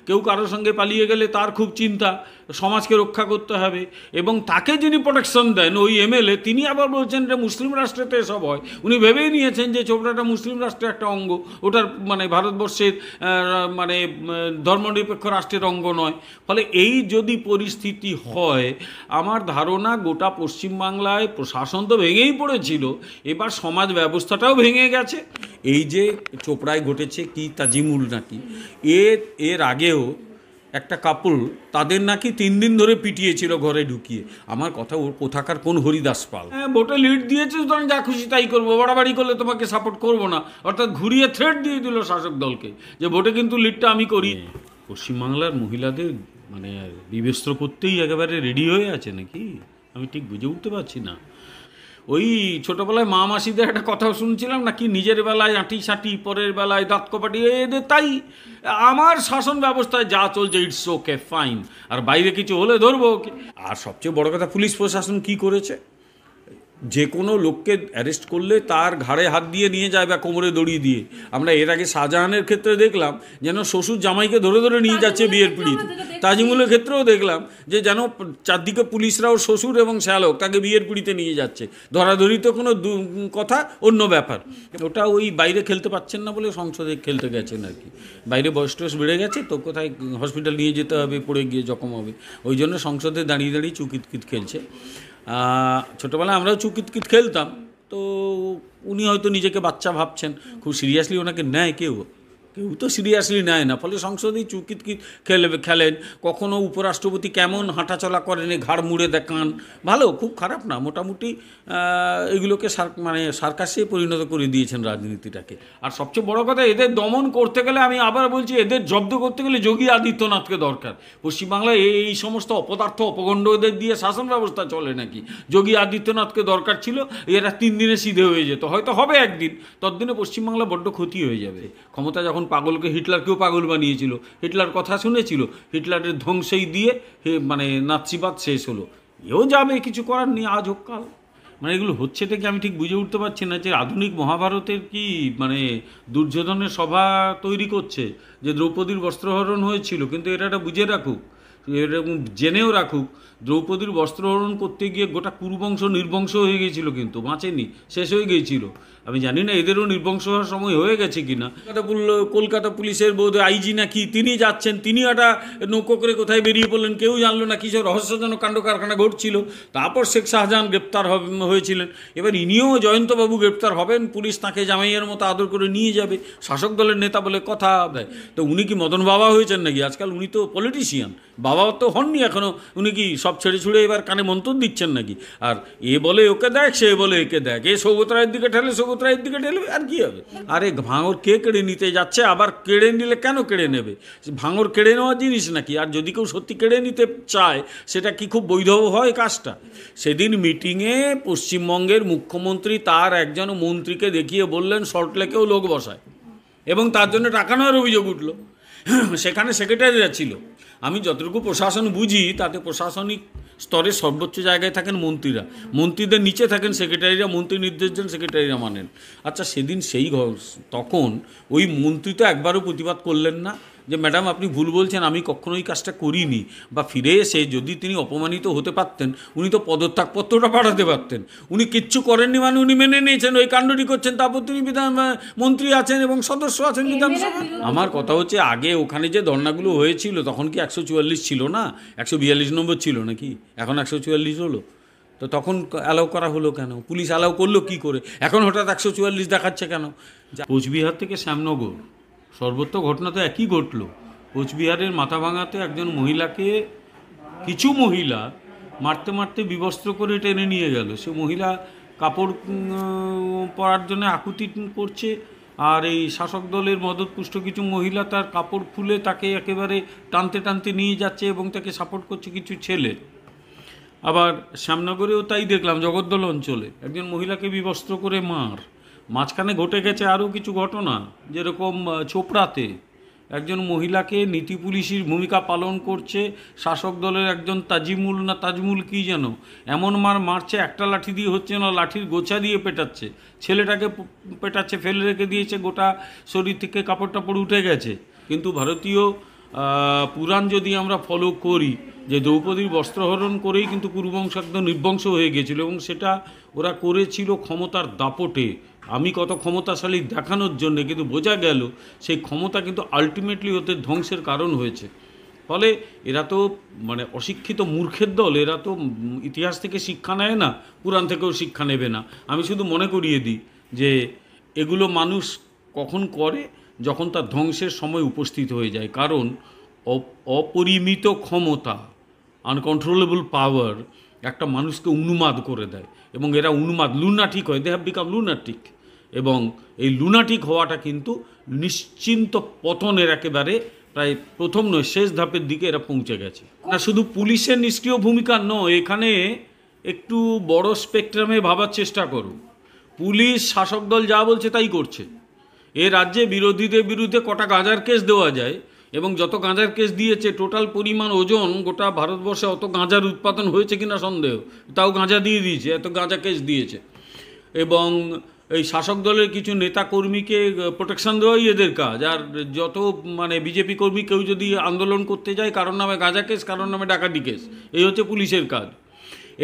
কেউ কারোর সঙ্গে পালিয়ে গেলে তার খুব চিন্তা, সমাজকে রক্ষা করতে হবে। এবং তাকে যিনি প্রোটেকশন দেন ওই এমএলএ, তিনি আবার বলছেন যে মুসলিম রাষ্ট্রেতে এসব হয়। উনি ভেবেই নিয়েছেন যে চোপড়াটা মুসলিম রাষ্ট্রের একটা অঙ্গ, ওটার মানে ভারতবর্ষের মানে ধর্মনিরপেক্ষ রাষ্ট্রের অঙ্গ নয়। ফলে এই যদি পরিস্থিতি হয়, আমার ধারণা গোটা পশ্চিমবাংলায় প্রশাসন তো ভেঙেই পড়েছিল, এবার সমাজ ব্যবস্থাটাও ভেঙে গেছে। এই যে চোপড়ায় ঘটেছে কি তাজিমুল নাকি, এর আগেও একটা কাপল তাদের নাকি 3 দিন ধরে পিটিয়েছিল ঘরে ঢুকিয়ে। আমার কথা, ওর কোথাকার কোন হরিদাস পাল, ভোটে লিড দিয়েছে সুতরাং যা খুশি তাই করবো, বাড়াবাড়ি করলে তোমাকে সাপোর্ট করবো না, অর্থাৎ ঘুরিয়ে থ্রেট দিয়ে দিল শাসক দলকে যে ভোটে কিন্তু লিডটা আমি করি। পশ্চিমবাংলার মহিলাদের মানে বিবেস্ত্র করতেই একেবারে রেডি হয়ে আছে নাকি, আমি ঠিক বুঝে উঠতে পারছি না। ওই ছোটোবেলায় মা মাসিদের একটা কথা শুনছিলাম নাকি, নিজের বেলায় আঁটি সাঁটি, পরের বেলায় দাঁত কপাটি, এদের তাই। আমার শাসন ব্যবস্থায় যা চলছে ইটস ওকে ফাইন, আর বাইরে কিছু হলে ধরবো। আর সবচেয়ে বড় কথা, পুলিশ প্রশাসন কি করেছে, যে কোনো লোককে অ্যারেস্ট করলে তার ঘাড়ে হাত দিয়ে নিয়ে যায় বা কোমরে দড়ি দিয়ে। আমরা এর আগে শাহজাহানের ক্ষেত্রে দেখলাম যেন শ্বশুর জামাইকে ধরে ধরে নিয়ে যাচ্ছে বিয়ের পিড়িতে। তাজিমুলের ক্ষেত্রেও দেখলাম যে যেন চারদিকে পুলিশরাও শ্বশুর এবং শ্যালক তাকে বিয়ের পিড়িতে নিয়ে যাচ্ছে। ধরাধরি তো কোনো কথা, অন্য ব্যাপার। ওটা ওই বাইরে খেলতে পাচ্ছেন না বলে সংসদে খেলতে গেছেন আর কি। বাইরে বয়স টয়স বেড়ে গেছে তো, কোথায় হসপিটাল নিয়ে যেতে হবে, পড়ে গিয়ে জখম হবে, ওই জন্য সংসদে দাঁড়িয়ে দাঁড়িয়ে চুকিতকিত খেলছে। ছোটোবেলায় আমরাও চুকিতকিত খেলতাম, তো উনি হয়তো নিজেকে বাচ্চা ভাবছেন, খুব সিরিয়াসলি ওনাকে নেয় কেউ তো সিরিয়াসলি নেয় না। ফলে সংসদেই চুকিতকিত খেলেন। কখনও উপরাষ্ট্রপতি কেমন হাঁটাচলা করেন, ঘাড় মুড়ে দেখান, ভালো, খুব খারাপ না, মোটামুটি এগুলোকে মানে সার্কাসে পরিণত করে দিয়েছেন রাজনীতিটাকে। আর সবচেয়ে বড় কথা, এদের দমন করতে গেলে, আমি আবার বলছি, এদের জব্দ করতে গেলে যোগী আদিত্যনাথকে দরকার। পশ্চিমবাংলায় এই সমস্ত অপদার্থ অপগণ্ড এদের দিয়ে শাসন ব্যবস্থা চলে নাকি? যোগী আদিত্যনাথকে দরকার ছিল, এরা 3 দিনে সিধে হয়ে যেত, হয়তো হবে একদিন, ততদিনে পশ্চিমবাংলা বড্ড ক্ষতি হয়ে যাবে। ক্ষমতা যখন পাগলকে, হিটলারকেও পাগল বানিয়েছিল, হিটলার কথা শুনেছিল, হিটলারের ধ্বংসই দিয়ে মানে নাৎসিবাদ শেষ হলো, এও যাবে, কিছু করার নেই, আজ হোক কাল। মানে এগুলো হচ্ছেটা কি আমি ঠিক বুঝে উঠতে পারছি না, যে আধুনিক মহাভারতের কি মানে দুর্যোধনের সভা তৈরি করছে, যে দ্রৌপদীর বস্ত্রহরণ হয়েছিল, কিন্তু এটা বুঝে রাখুক, এরকম জেনেও রাখুক, দ্রৌপদীর বস্ত্রহরণ করতে গিয়ে গোটা কুরুবংশ নির্বংশ হয়ে গিয়েছিল, কিন্তু বাঁচেনি, শেষ হয়ে গিয়েছিল। আমি জানি না এদেরও নির্বংশ হওয়ার সময় হয়ে গেছে কিনা। কলকাতা পুলিশের বোধ আইজি নাকি, তিনি যাচ্ছেন, তিনি একটা নৌকো করে কোথায় বেরিয়ে পড়লেন, কেউ জানলো না, কিছু রহস্যজনক কাণ্ড কারখানা ঘটছিল। তারপর শেখ শাহজাহান গ্রেপ্তার হয়েছিলেন, এবার ইনিও জয়ন্তবাবু গ্রেপ্তার হবেন, পুলিশ তাকে জামাইয়ের মতো আদর করে নিয়ে যাবে, শাসক দলের নেতা বলে কথা দেয়। তো উনি কি মদন বাবা হয়েছেন নাকি? আজকাল উনি তো পলিটিশিয়ান, বাবা তো হননি এখনও, উনি কি সব ছেড়ে ছুড়ে এবার কানে মন্তর দিচ্ছেন নাকি? আর এ বলে ওকে দেখ, সে বলে একে দেখ, এ সৌগত রায়ের দিকে ঠেলে, সৌগত রায়ের দিকে ঠেলবে, আর কি হবে? আরে ভাঙর কে কেড়ে নিতে যাচ্ছে? আবার কেড়ে নিলে কেন কেড়ে নেবে? ভাঙর কেড়ে নেওয়ার জিনিস নাকি? আর যদি কেউ সত্যি কেড়ে নিতে চায়, সেটা কি খুব বৈধ হয় কাজটা? সেদিন মিটিংয়ে পশ্চিমবঙ্গের মুখ্যমন্ত্রী তার একজন মন্ত্রীকে দেখিয়ে বললেন সল্টলেকেও লোক বসায়, এবং তার জন্য টাকা নেওয়ার অভিযোগ উঠল। সেখানে সেক্রেটারিরা ছিল। আমি যতটুকু প্রশাসন বুঝি, তাতে প্রশাসনিক স্তরে সর্বোচ্চ জায়গায় থাকেন মন্ত্রীরা, মন্ত্রীদের নিচে থাকেন সেক্রেটারিরা, মন্ত্রী নির্দেশ দেন, সেক্রেটারিরা মানেন। আচ্ছা, সেদিন তখন ওই মন্ত্রী তো একবারও প্রতিবাদ করলেন না যে ম্যাডাম আপনি ভুল বলছেন, আমি কখনো এই কাজটা করিনি, বা ফিরে এসে যদি তিনি অপমানিত হতে পারতেন, উনি তো পদত্যাগপত্রটা পাঠাতে পারতেন। উনি কিচ্ছু করেননি, মানে উনি মেনে নিয়েছেন ওই কাণ্ডটি করছেন, তারপর তিনি মন্ত্রী আছেন এবং সদস্য আছেন বিধানসভা। আমার কথা হচ্ছে, আগে ওখানে যে ধর্নাগুলো হয়েছিল তখন কি 144 ছিল না, 142 নম্বর ছিল নাকি? এখন 144 হলো, তো তখন অ্যালাউ করা হলো কেন? পুলিশ অ্যালাউ করলো কি করে? এখন হঠাৎ 144 দেখাচ্ছে কেন? কোচবিহার থেকে শ্যামনগর সর্বত্র ঘটনা তো একই ঘটল। কোচবিহারের মাথাভাঙাতে একজন মহিলাকে কিছু মহিলা মারতে মারতে বিবস্ত্র করে টেনে নিয়ে গেল। সে মহিলা কাপড় পরার জন্য আকুতি করছে, আর এই শাসক দলের মদতপুষ্ট কিছু মহিলা তার কাপড় খুলে তাকে একেবারে টানতে টানতে নিয়ে যাচ্ছে এবং তাকে সাপোর্ট করছে কিছু ছেলে। আবার শ্যামনগরেও তাই দেখলাম, জগদ্দল অঞ্চলে একজন মহিলাকে বিবস্ত্র করে মাঝখানে ঘটে গেছে আরও কিছু ঘটনা, যেরকম চোপড়াতে একজন মহিলাকে নীতি পুলিশের ভূমিকা পালন করছে শাসক দলের একজন তাজমুল কি যেন, এমন মারছে, একটা লাঠি দিয়ে হচ্ছে না, লাঠির গোছা দিয়ে পেটাচ্ছে, ছেলেটাকে পেটাচ্ছে, ফেলে রেখে দিয়েছে, গোটা শরীর থেকে কাপড় টাপড় উঠে গেছে। কিন্তু ভারতীয় পুরাণ যদি আমরা ফলো করি, যে দ্রৌপদীর বস্ত্রহরণ করেই কিন্তু কুরুবংশ একদম নির্বংশ হয়ে গেছিল, এবং সেটা ওরা করেছিল ক্ষমতার দাপটে, আমি কত ক্ষমতাশালী দেখানোর জন্য, কিন্তু বোঝা গেল সেই ক্ষমতা কিন্তু আলটিমেটলি ওদের ধ্বংসের কারণ হয়েছে। ফলে এরা তো মানে অশিক্ষিত মূর্খের দল, এরা তো ইতিহাস থেকে শিক্ষা নেয় না, পুরাণ থেকেও শিক্ষা নেবে না। আমি শুধু মনে করিয়ে দিই যে এগুলো মানুষ কখন করে, যখন তার ধ্বংসের সময় উপস্থিত হয়ে যায়। কারণ অপরিমিত ক্ষমতা, আনকন্ট্রোলেবল পাওয়ার একটা মানুষকে উন্মাদ করে দেয়, এবং এরা উন্মাদ, লুনাটিক হয়, দে হ্যাভ বিকাম লুনাটিক। এবং এই লুনাটিক হওয়াটা কিন্তু নিশ্চিন্ত পতনের একেবারে প্রায় প্রথম নয় শেষ ধাপের দিকে এরা পৌঁছে গেছে। না শুধু পুলিশের নিষ্ক্রিয় ভূমিকা নয়, এখানে একটু বড় স্পেকট্রামে ভাবার চেষ্টা করো। পুলিশ শাসক দল যা বলছে তাই করছে। এ রাজ্যে বিরোধীদের বিরুদ্ধে কটা গাঁজার কেস দেওয়া যায়, এবং যত গাঁজার কেস দিয়েছে টোটাল পরিমাণ ওজন গোটা ভারতবর্ষে অত গাঁজার উৎপাদন হয়েছে কিনা সন্দেহ, তাও গাঁজা দিয়ে দিয়েছে, এত গাঁজা কেস দিয়েছে। এবং এই শাসক দলের কিছু নেতা কর্মীকে প্রোটেকশন দেওয়াই এদের কাজ। আর যত মানে বিজেপি কর্মী কেউ যদি আন্দোলন করতে যায়, কারোর নামে গাঁজা কেস, কারোর নামে ডাকাতি কেস, এই হচ্ছে পুলিশের কাজ।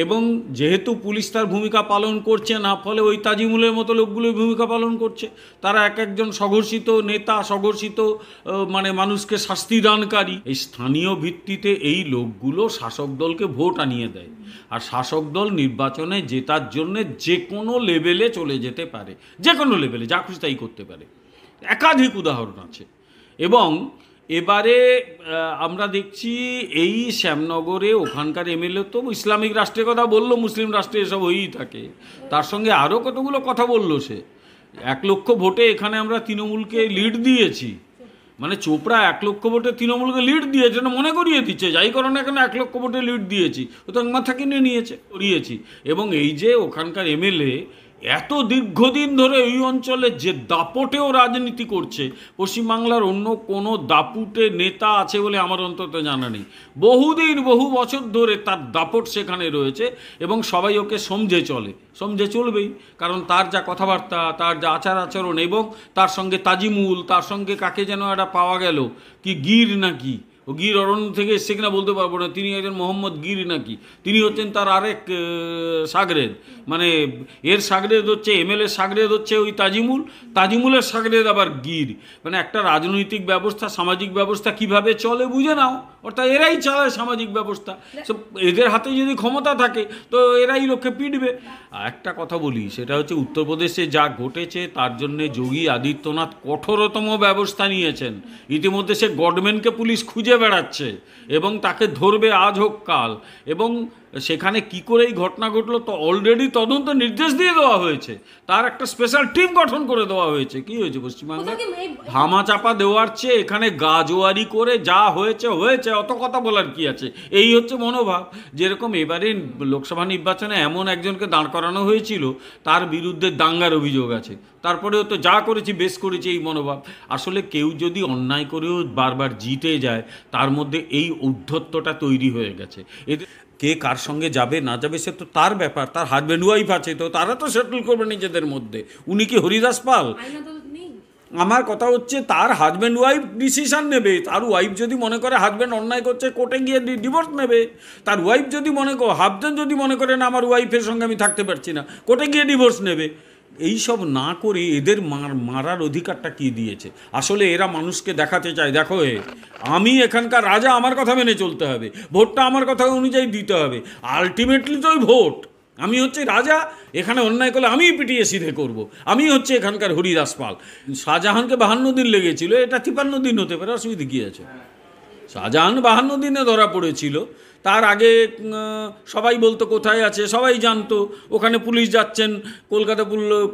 এবং যেহেতু পুলিশ তার ভূমিকা পালন করছে না, ফলে ওই তাজিমুলের মতো লোকগুলোই ভূমিকা পালন করছে। তারা এক একজন স্বঘোষিত নেতা, স্বঘোষিত মানে মানুষকে শাস্তি দানকারী। এই স্থানীয় ভিত্তিতে এই লোকগুলো শাসক দলকে ভোট আনিয়ে দেয়, আর শাসক দল নির্বাচনে জেতার জন্যে যে কোনো লেভেলে চলে যেতে পারে, যে কোনো লেভেলে যা খুশি তাই করতে পারে। একাধিক উদাহরণ আছে। এবং এবারে আমরা দেখছি এই শ্যামনগরে ওখানকার এমএলএ তো ইসলামিক রাষ্ট্রের কথা বললো, মুসলিম রাষ্ট্রে এসব হয়েই থাকে, তার সঙ্গে আরও কতগুলো কথা বললো সে। 1 লক্ষ ভোটে এখানে আমরা তৃণমূলকে লিড দিয়েছি, মানে চোপড়া 1 লক্ষ ভোটে তৃণমূলকে লিড দিয়েছে, না মনে করিয়ে দিচ্ছে, যাই করো না কেন 1 লক্ষ ভোটে লিড দিয়েছি, ও তো মাথা কিনে নিয়েছে, করিয়েছি। এবং এই যে ওখানকার এমএলএ এত দীর্ঘদিন ধরে এই অঞ্চলে যে দাপটেও রাজনীতি করছে, পশ্চিমবাংলার অন্য কোনো দাপুটে নেতা আছে বলে আমার অন্তত জানা নেই। বহুদিন বহু বছর ধরে তার দাপট সেখানে রয়েছে, এবং সবাই ওকে সমঝে চলে, সমঝে চলবেই। কারণ তার যা কথাবার্তা, তার যা আচার আচরণ, এবং তার সঙ্গে তাজিমুল, তার সঙ্গে কাকে যেন একটা পাওয়া গেল, কি গির নাকি, ও গির অরণ্য থেকে এসছে কিনা বলতে পারবো না, তিনি একজন মোহাম্মদ গির নাকি, তিনি হচ্ছেন তার আরেক সাগরেদ। মানে এর সাগরেদ হচ্ছে এমএলএ, সাগরেদ হচ্ছে ওই তাজিমুল, তাজিমুলের সাগরেদ আবার গির। মানে একটা রাজনৈতিক ব্যবস্থা, সামাজিক ব্যবস্থা কিভাবে চলে বুঝে নাও, অর্থাৎ এরাই চালায় সামাজিক ব্যবস্থা। এদের হাতে যদি ক্ষমতা থাকে তো এরাই লোককে পিটবে। একটা কথা বলি, সেটা হচ্ছে উত্তরপ্রদেশে যা ঘটেছে তার জন্যে যোগী আদিত্যনাথ কঠোরতম ব্যবস্থা নিয়েছেন। ইতিমধ্যে সে গডম্যানকে পুলিশ খুঁজে বেড়াচ্ছে, এবং তাকে ধরবে আজ হোক কাল। এবং সেখানে কি করে এই ঘটনা ঘটলো তো অলরেডি তদন্ত নির্দেশ দিয়ে দেওয়া হয়েছে, তার একটা স্পেশাল টিম গঠন করে দেওয়া হয়েছে। কি হয়েছে পশ্চিমবাংলায়? ধামা চাপা দেওয়ার চেয়ে এখানে গাজোয়ারি করে যা হয়েছে হয়েছে, অত কথা বলার কি আছে, এই হচ্ছে মনোভাব। যেরকম এবারে লোকসভা নির্বাচনে এমন একজনকে দাঁড় করানো হয়েছিল, তার বিরুদ্ধে দাঙ্গার অভিযোগ আছে, তারপরেও তো যা করেছি বেশ করেছি, এই মনোভাব। আসলে কেউ যদি অন্যায় করেও বারবার জিতে যায়, তার মধ্যে এই ঔদ্ধত্যটা তৈরি হয়ে গেছে। এদের কে কার সঙ্গে যাবে না যাবে সে তো তার ব্যাপার, তার হাজব্যান্ড ওয়াইফ আছে, তো তারা তো সেটেল করবে নিজেদের মধ্যে। উনি কি হরিদাস পাল? আমার কথা হচ্ছে তার হাজব্যান্ড ওয়াইফ ডিসিশন নেবে। তার ওয়াইফ যদি মনে করে হাজব্যান্ড অন্যায় করছে, কোর্টে গিয়ে ডিভোর্স নেবে। তার ওয়াইফ যদি মনে করে, হাজব্যান্ড যদি মনে করে না আমার ওয়াইফের সঙ্গে আমি থাকতে পারছি না, কোর্টে গিয়ে ডিভোর্স নেবে। এই সব না করে এদের মারার অধিকারটা কি দিয়েছে? আসলে এরা মানুষকে দেখাতে চায়, দেখো আমি এখানকার রাজা, আমার কথা মেনে চলতে হবে, ভোটটা আমার কথা অনুযায়ী দিতে হবে। আলটিমেটলি তো ওই ভোট, আমি হচ্ছে রাজা, এখানে অন্যায় করলে আমিই পিটিয়ে সিধে করব, আমি হচ্ছে এখানকার হরিদাস পাল। শাহজাহানকে 52 দিন লেগেছিল, এটা 53 দিন হতে পারে, অসুবিধা কী আছে? শাহজাহান 52 দিনে ধরা পড়েছিল, তার আগে সবাই বলতো কোথায় আছে, সবাই জানতো। ওখানে পুলিশ যাচ্ছেন,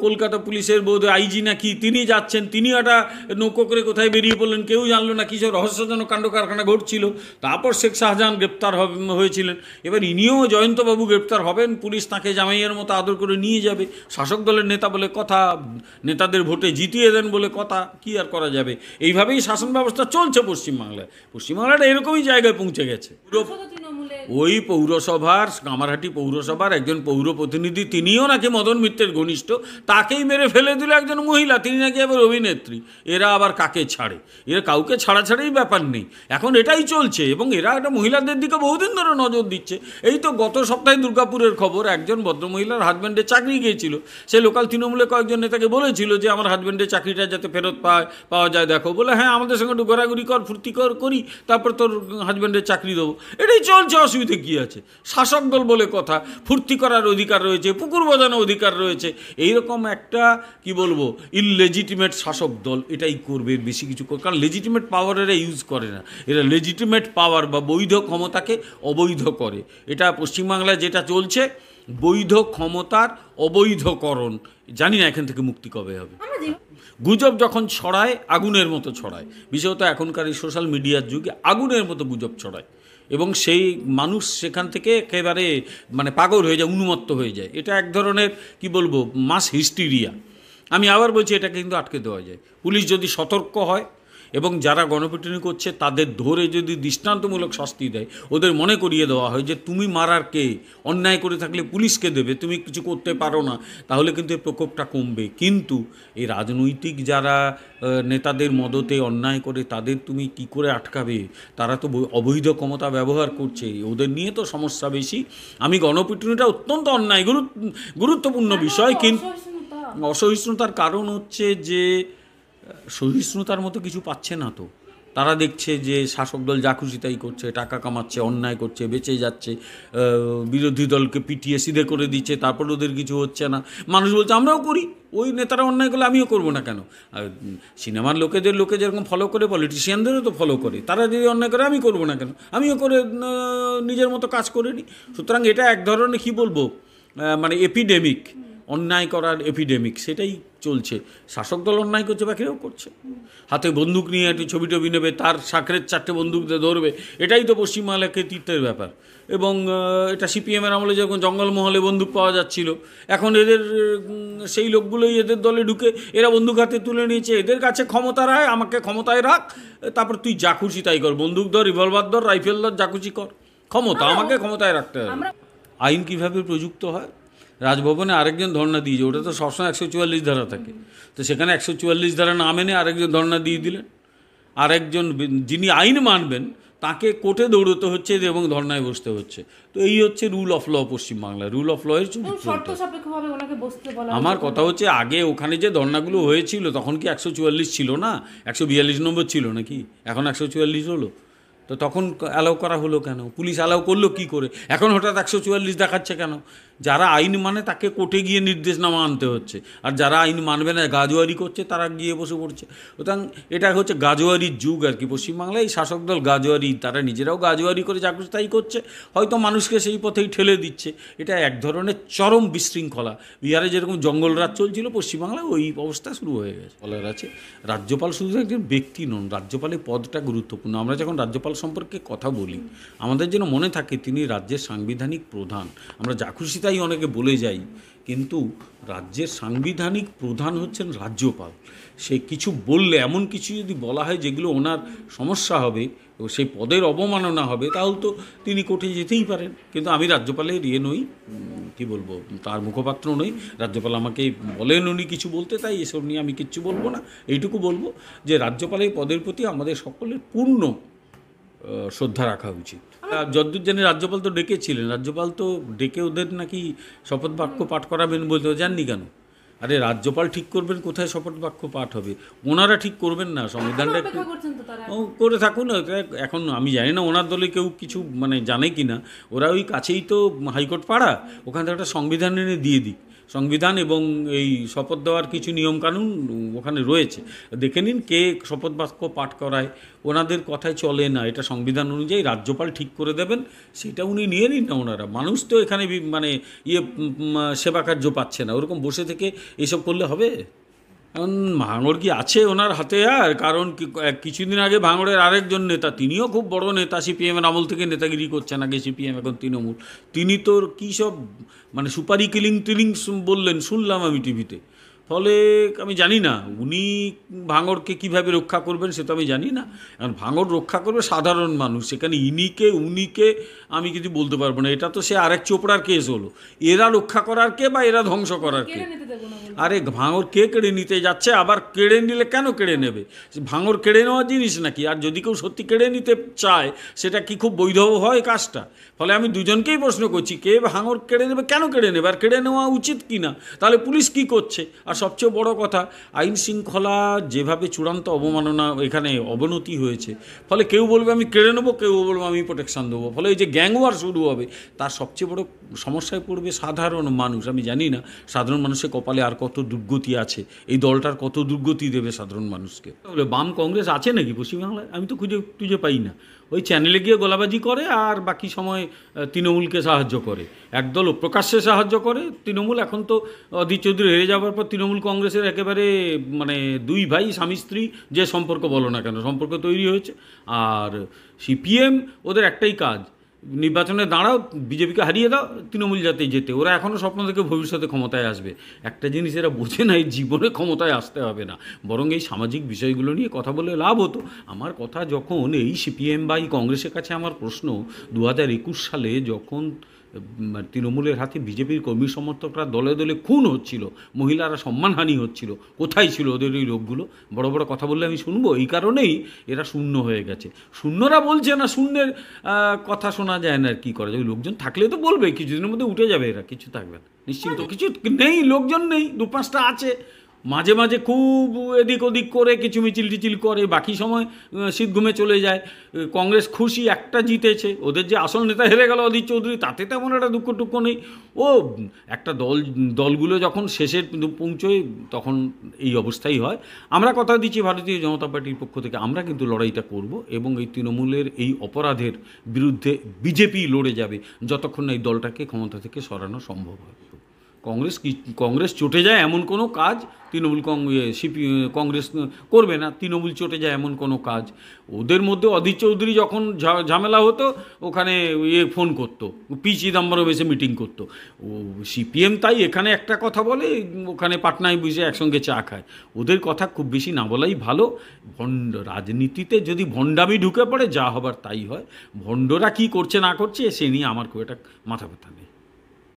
কলকাতা পুলিশের বোধ আইজি নাকি, তিনি যাচ্ছেন, তিনি একটা নৌকো করে কোথায় বেরিয়ে পড়লেন, কেউ জানলো না, কিছু রহস্যজনক কাণ্ড কারখানা ঘটছিল। তারপর শেখ শাহজাহান গ্রেপ্তার হয়েছিলেন। এবার ইনিও জয়ন্তবাবু গ্রেপ্তার হবেন, পুলিশ তাকে জামাইয়ের মতো আদর করে নিয়ে যাবে। শাসক দলের নেতা বলে কথা, নেতাদের ভোটে জিতিয়ে দেন বলে কথা, কি আর করা যাবে? এইভাবেই শাসন ব্যবস্থা চলছে পশ্চিমবাংলায়। পশ্চিমবাংলাটা এরকমই জায়গায় পৌঁছে গেছে। ওই পৌরসভার কামারহাটি পৌরসভার একজন পৌর প্রতিনিধি, তিনিও নাকি মদন মিত্রের ঘনিষ্ঠ, তাকেই মেরে ফেলে দিল একজন মহিলা, তিনি নাকি আবার অভিনেত্রী। এরা আবার কাকে ছাড়ে? এরা কাউকে ছাড়াছাড়াই ব্যাপার নেই, এখন এটাই চলছে। এবং এরা একটা মহিলাদের দিকে বহুদিন ধরে নজর দিচ্ছে। এই তো গত সপ্তাহে দুর্গাপুরের খবর, একজন ভদ্রমহিলার হাজব্যান্ডের চাকরি গিয়েছিল, সে লোকাল তৃণমূলে কয়েকজন নেতাকে বলেছিল যে আমার হাজব্যান্ডের চাকরিটা যাতে ফেরত পাওয়া যায় দেখো, বলে হ্যাঁ আমাদের সঙ্গে একটু ঘোরাঘুরি কর, ফুর্তি করি, তারপর তোর হাজব্যান্ডের চাকরি দেবো। এটাই চলছে, অসুবিধে কী আছে? শাসক দল বলে কথা, ফুর্তি করার অধিকার রয়েছে, পুকুর বাজানোর অধিকার রয়েছে। এইরকম একটা কি বলবো ইললেজিটিমেট শাসক দল এটাই করবে, বেশি কিছু করবে। কারণ লেজিটিমেট পাওয়ার এরা ইউজ করে না, এরা লেজিটিমেট পাওয়ার বা বৈধ ক্ষমতাকে অবৈধ করে। এটা পশ্চিমবাংলায় যেটা চলছে, বৈধ ক্ষমতার অবৈধকরণ। জানি না এখান থেকে মুক্তি কবে হবে। গুজব যখন ছড়ায় আগুনের মতো ছড়ায়, বিশেষত এখনকার এই সোশ্যাল মিডিয়ার যুগে আগুনের মতো গুজব ছড়ায়, এবং সেই মানুষ সেখান থেকে একেবারে মানে পাগল হয়ে যায়, উন্মত্ত হয়ে যায়। এটা এক ধরনের কি বলবো মাস হিস্টিরিয়া। আমি আবার বলছি, এটাকে কিন্তু আটকে দেওয়া যায়। পুলিশ যদি সতর্ক হয় এবং যারা গণপিটুনি করছে তাদের ধরে যদি দৃষ্টান্তমূলক শাস্তি দেয়, ওদের মনে করিয়ে দেওয়া হয় যে তুমি মারার কে, অন্যায় করে থাকলে পুলিশকে দেবে, তুমি কিছু করতে পারো না, তাহলে কিন্তু এই প্রকোপটা কমবে। কিন্তু এই রাজনৈতিক যারা নেতাদের মদতে অন্যায় করে তাদের তুমি কি করে আটকাবে? তারা তো অবৈধ ক্ষমতা ব্যবহার করছে, ওদের নিয়ে তো সমস্যা বেশি। আমি গণপিটুনিটা অত্যন্ত অন্যায় গুরুত্বপূর্ণ বিষয়, কিন্তু অসহিষ্ণুতার কারণ হচ্ছে যে সহিষ্ণুতার মতো কিছু পাচ্ছে না। তো তারা দেখছে যে শাসক দল যা খুশি তাই করছে, টাকা কামাচ্ছে, অন্যায় করছে, বেঁচে যাচ্ছে, বিরোধী দলকে পিটিয়ে সিধে করে দিচ্ছে, তারপর ওদের কিছু হচ্ছে না। মানুষ বলছে আমরাও করি, ওই নেতারা অন্যায় করলে আমিও করবো না কেন? সিনেমার লোকে যেরকম ফলো করে, পলিটিশিয়ানদেরও তো ফলো করে, তারা যদি অন্যায় করে আমি করবো না কেন? আমিও করে নিজের মতো কাজ করে নিই। সুতরাং এটা এক ধরনের কী বলবো মানে এপিডেমিক, অন্যায় করার এপিডেমিক, সেটাই চলছে। শাসক দল অন্যায় করছে, বাকিরাও করছে। হাতে বন্দুক নিয়ে একটি ছবি টবি নেবে, তার সাঁকড়ের 4টে বন্দুক দিয়ে ধরবে, এটাই তো পশ্চিমবাংলাকে তীর্থের ব্যাপার। এবং এটা সিপিএমের আমলে যখন জঙ্গলমহলে বন্দুক পাওয়া যাচ্ছিল, এখন এদের সেই লোকগুলোই এদের দলে ঢুকে এরা বন্দুক হাতে তুলে নিয়েছে। এদের কাছে ক্ষমতা রায়, আমাকে ক্ষমতায় রাখ, তারপর তুই যা খুশি তাই কর, বন্দুক ধর, রিভলভার ধর, রাইফেল ধর, যা খুশি কর, ক্ষমতা আমাকে ক্ষমতায় রাখতে হবে। আইন কীভাবে প্রযুক্ত হয়? রাজভবনে আরেকজন ধর্ণা দিয়েছে, ওটা তো সবসময় 144 ধারা থাকে, তো সেখানে 144 ধারা না মেনে আরেকজন ধর্ণা দিয়ে দিলেন। আরেকজন যিনি আইন মানবেন তাকে কোর্টে দৌড়তে হচ্ছে এবং ধর্নায় বসতে হচ্ছে। তো এই হচ্ছে rule of law Paschimbangla, rule of law এর আমার কথা হচ্ছে, আগে ওখানে যে ধর্নাগুলো হয়েছিল তখন কি 144 ছিল না, 142 নম্বর ছিল নাকি? এখন 144 হলো। তো তখন অ্যালাউ করা হলো কেন? পুলিশ অ্যালাউ করলো কি করে? এখন হঠাৎ 144 দেখাচ্ছে কেন? যারা আইন মানে তাকে কোর্টে গিয়ে নির্দেশনামা আনতে হচ্ছে, আর যারা আইন মানবে না, গাজোয়ারি করছে, তারা গিয়ে বসে পড়ছে। সুতরাং এটা হচ্ছে গাজোয়ারির যুগ আর কি পশ্চিমবাংলায়। এই শাসক দল গাজোয়ারি, তারা নিজেরাও গাজোয়ারি করে যা খুশি তাই করছে, হয়তো মানুষকে সেই পথেই ঠেলে দিচ্ছে। এটা এক ধরনের চরম বিশৃঙ্খলা। বিহারে যেরকম জঙ্গলরাজ চলছিল, পশ্চিমবাংলায় ওই অবস্থা শুরু হয়ে গেছে। বলার আছে, রাজ্যপাল শুধু একজন ব্যক্তি নন, রাজ্যপালের পদটা গুরুত্বপূর্ণ। আমরা যখন রাজ্যপাল সম্পর্কে কথা বলি, আমাদের যেন মনে থাকে তিনি রাজ্যের সাংবিধানিক প্রধান। আমরা যা খুশি তাই অনেকে বলে যাই, কিন্তু রাজ্যের সাংবিধানিক প্রধান হচ্ছেন রাজ্যপাল। সে কিছু বললে, এমন কিছু যদি বলা হয় যেগুলো ওনার সমস্যা হবে, সেই পদের অবমাননা হবে, তাহলে তো তিনি কোর্টে যেতেই পারেন। কিন্তু আমি রাজ্যপালের নই, কি বলবো, তার মুখপাত্র নই। রাজ্যপাল আমাকে বলেন উনি কিছু বলতে, তাই এসব নিয়ে আমি কিচ্ছু বলবো না। এইটুকু বলবো যে রাজ্যপালের পদের প্রতি আমাদের সকলের পূর্ণ শ্রদ্ধা রাখা উচিত। যদ্দূর জানি রাজ্যপাল তো ডেকেছিলেন, রাজ্যপাল তো ডেকে ওদের নাকি শপথ বাক্য পাঠ করাবেন বলতে, জাননি কেন? আরে রাজ্যপাল ঠিক করবেন কোথায় শপথ বাক্য পাঠ হবে, ওনারা ঠিক করবেন না? সংবিধানটা একটু করে থাকুন। এখন আমি জানি না ওনার দলে কেউ কিছু মানে জানে কি না, ওরা ওই কাছেই তো হাইকোর্ট পাড়া, ওখান থেকে একটা সংবিধান এনে দিয়ে দিক। সংবিধান এবং এই শপথ দেওয়ার কিছু নিয়মকানুন ওখানে রয়েছে, দেখে নিন কে শপথ বাক্য পাঠ করায়। ওনাদের কথায় চলে না, এটা সংবিধান অনুযায়ী রাজ্যপাল ঠিক করে দেবেন, সেটা উনি নিয়ে নিন না। ওনারা মানুষ তো এখানে মানে সেবা কার্য পাচ্ছে না, ওরকম বসে থেকে এসব করলে হবে? এখন ভাঙড় কি আছে ওনার হাতে আর? কারণ কিছুদিন আগে ভাঙড়ের আরেকজন নেতা, তিনিও খুব বড় নেতা, সিপিএমের আমল থেকে নেতাগিরি করছেন, আগে সিপিএম এখন তৃণমূল, তিনি তোর কী সব মানে সুপারি কিলিং টিলিং বললেন, শুনলাম আমি টিভিতে। ফলে আমি জানি না উনি ভাঙড়কে কিভাবে রক্ষা করবেন সে তো আমি জানি না। এখন ভাঙড় রক্ষা করবে সাধারণ মানুষ, সেখানে ইনিকে উনিকে আমি কিছু বলতে পারবো না। এটা তো সে আরেক চোপড়ার কেস হলো। এরা রক্ষা করার কে বা এরা ধ্বংস করার কে? আরে ভাঙড় কে কেড়ে নিতে যাচ্ছে? আবার কেড়ে নিলে কেন কেড়ে নেবে? ভাঙড় কেড়ে নেওয়ার জিনিস নাকি? আর যদি কেউ সত্যি কেড়ে নিতে চায় সেটা কি খুব বৈধ হয় কাজটা? ফলে আমি দুজনকেই প্রশ্ন করছি, কে ভাঙড় কেড়ে নেবে, কেন কেড়ে নেবে, আর কেড়ে নেওয়া উচিত কি না? তাহলে পুলিশ কি করছে? আর সবচেয়ে বড় কথা, আইন শৃঙ্খলা যেভাবে চূড়ান্ত অবমাননা, এখানে অবনতি হয়েছে, ফলে কেউ বলবে আমি কেড়ে নেবো, কেউ বলবে আমি প্রোটেকশন দেবো। ফলে এই যে গ্যাং ওয়ার শুরু হবে, তার সবচেয়ে বড় সমস্যায় পড়বে সাধারণ মানুষ। আমি জানি না সাধারণ মানুষের কপালে আর কত দুর্গতি আছে, এই দলটার কত দুর্গতি দেবে সাধারণ মানুষকে। তাহলে বাম কংগ্রেস আছে নাকি পশ্চিমবাংলায়? আমি তো খুঁজে পাই না। ওই চ্যানেলে গিয়ে গলাবাজি করে আর বাকি সময় তৃণমূলকে সাহায্য করে। একদল প্রকাশ্যে সাহায্য করে তৃণমূল। এখন তো অধীর চৌধুরী হেরে যাওয়ার পর তৃণমূল কংগ্রেসের একেবারে মানে দুই ভাই স্বামী স্ত্রী যে সম্পর্ক বলো না কেন, সম্পর্ক তৈরি হয়েছে। আর সিপিএম ওদের একটাই কাজ, নির্বাচনে দাঁড়াও, বিজেপিকে হারিয়ে দাও, তৃণমূল যাতে যেতে। ওরা এখনও স্বপ্ন থেকে ভবিষ্যতে ক্ষমতায় আসবে। একটা জিনিস এরা বোঝে না, এই জীবনে ক্ষমতায় আসতে হবে না, বরং এই সামাজিক বিষয়গুলো নিয়ে কথা বলে লাভ হতো। আমার কথা যখন এই সিপিএম বা এই কংগ্রেসের কাছে আমার প্রশ্ন, 2021 সালে যখন তৃণমূলের হাতে বিজেপির কর্মী সমর্থকরা দলে দলে খুন হচ্ছিল, মহিলারা সম্মানহানি হচ্ছিল, কোথায় ছিল ওদের ওই লোকগুলো? বড় বড় কথা বললে আমি শুনবো? এই কারণেই এরা শূন্য হয়ে গেছে। শূন্যরা বলছে না, শূন্যের কথা শোনা যায় না। আর কী করা যায়? লোকজন থাকলে তো বলবে, কিছুদিনের মধ্যে উঠে যাবে এরা, কিছু থাকবে না নিশ্চিন্ত। কিছু নেই, লোকজন নেই, 2-5টা আছে, মাঝে মাঝে খুব এদিক ওদিক করে কিছু মিছিল টিচিল করে, বাকি সময় শীত ঘুমে চলে যায়। কংগ্রেস খুশি একটা জিতেছে, ওদের যে আসল নেতা হেরে গেল অধীর চৌধুরী, তাতে তেমন একটা দুঃখ টুক্ষ নেই। ও একটা দলগুলো যখন শেষের পৌঁছয় তখন এই অবস্থাই হয়। আমরা কথা দিচ্ছি ভারতীয় জনতা পার্টির পক্ষ থেকে, আমরা কিন্তু লড়াইটা করব এবং এই তৃণমূলের এই অপরাধের বিরুদ্ধে বিজেপি লড়ে যাবে যতক্ষণ না এই দলটাকে ক্ষমতা থেকে সরানো সম্ভব হয়। কংগ্রেস চটে যায় এমন কোনো কাজ তৃণমূল কংগ্রেস করবে না। তৃণমূল চটে যায় এমন কোনো কাজ, ওদের মধ্যে অধীর চৌধুরী যখন ঝামেলা হতো ওখানে ফোন করতো, পি চিদম্বরম এসে মিটিং করতো। ও সিপিএম তাই এখানে একটা কথা বলে, ওখানে পাটনায় বসে একসঙ্গে চা খায়। ওদের কথা খুব বেশি না বলাই ভালো। রাজনীতিতে যদি ভণ্ডামি ঢুকে পড়ে, যা হবার তাই হয়। ভণ্ডরা কী করছে না করছে সে নিয়ে আমার খুব একটা মাথা ব্যথা নেই।